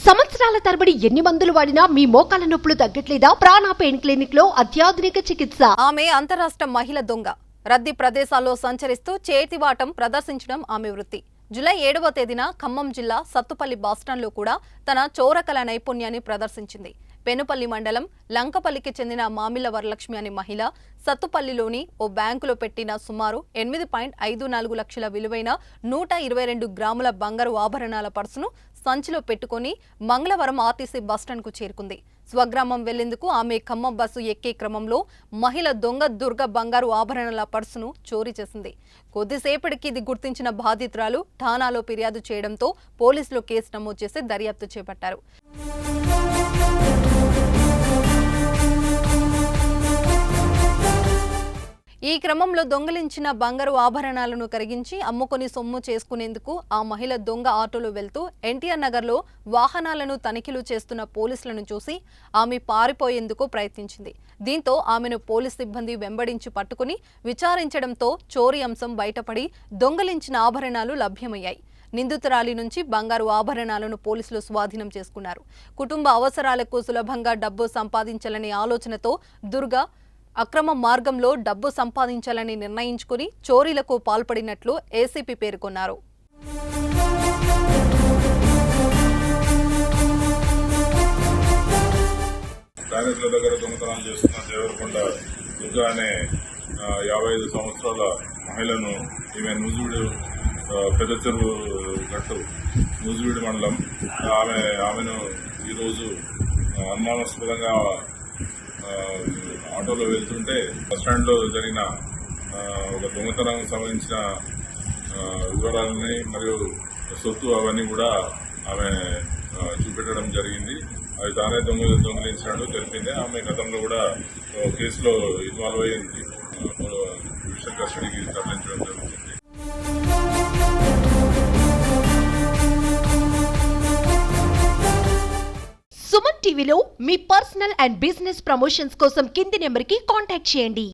సంవత్సరాల తరబడి ఎన్ని మందులు వాడినా మీ మోకాల నొప్పులు తగ్గట్లేదా? ప్రాణ పెయిన్ క్లినిక్ లో అత్యాధునిక చికిత్స. ఆమె అంతరాష్ట్ర మహిళ దొంగ. రద్దీ ప్రదేశాల్లో సంచరిస్తూ చేతివాటం ప్రదర్శించడం ఆమె వృత్తి. జూలై 7వ తేదీన ఖమ్మం జిల్లా సత్తుపల్లి బస్టాండ్లో కూడా తన చోరకళ నైపుణ్యాన్ని ప్రదర్శించింది. పెనుపల్లి మండలం లంకపల్లికి చెందిన మామిళ్ల వరలక్ష్మి అనే మహిళ సత్తుపల్లిలోని ఓ బ్యాంకులో పెట్టిన సుమారు 8.54 లక్షల విలువైన 122 గ్రాముల బంగారు ఆభరణాల పర్సును సంచిలో పెట్టుకుని మంగళవారం ఆర్టీసీ బస్టాండ్కు చేరుకుంది. స్వగ్రామం వెళ్లేందుకు ఆమె ఖమ్మం బస్సు ఎక్కే క్రమంలో మహిళ దొంగ దుర్గ బంగారు ఆభరణాల పర్సును చోరీ చేసింది. కొద్దిసేపటికి ఇది గుర్తించిన బాధితురాలు ఠాణాలో ఫిర్యాదు చేయడంతో పోలీసులు కేసు నమోదు చేసి దర్యాప్తు చేపట్టారు. ఈ క్రమంలో దొంగలించిన బంగారు ఆభరణాలను కరిగించి అమ్ముకొని సొమ్ము చేసుకునేందుకు ఆ మహిళ దొంగ ఆటోలో వెళ్తూ ఎన్టీఆర్ నగర్లో వాహనాలను తనిఖీలు చేస్తున్న పోలీసులను చూసి ఆమె పారిపోయేందుకు ప్రయత్నించింది. దీంతో ఆమెను పోలీస్ సిబ్బంది వెంబడించి పట్టుకుని విచారించడంతో చోరీ అంశం బయటపడి దొంగలించిన ఆభరణాలు లభ్యమయ్యాయి. నిందితురాలి నుంచి బంగారు ఆభరణాలను పోలీసులు స్వాధీనం చేసుకున్నారు. కుటుంబ అవసరాలకు సులభంగా డబ్బు సంపాదించాలనే ఆలోచనతో దుర్గా అక్రమ మార్గంలో డబ్బు సంపాదించాలని నిర్ణయించుకుని చోరీలకు పాల్పడినట్లు ఏసీపీ పేర్కొన్నారు. బ్యానర్ల దగ్గర దొంగతనాలు చేస్తున్న దేవరకొండ దుర్గా అనే 55 సంవత్సరాల మహిళను ఈమె నూజివీడు పెద్ద చెరువు గట్టు నూజివీడు మండలం ఆమెను ఈరోజు అనుమానాస్పదంగా ఆటోలో వెళ్తుంటే బస్టాండ్లో జరిగిన ఒక దొంగతనానికి సంబంధించిన వివరాలని మరియు సొత్తు అవన్నీ కూడా ఆమె చూపెట్టడం జరిగింది. అవి తానే దొంగిలించినట్టు తెలిపింది. ఆమె గతంలో కూడా కేసులో ఇన్వాల్వ్ అయ్యింది. జ్యుడిషియల్ కస్టడీకి తరలించడం జరుగుతుంది. సుమన్ టీవీలో మీ పర్సనల్ అండ్ బిజినెస్ ప్రమోషన్స్ కోసం కింది నెంబర్కి కాంటాక్ట్ చేయండి.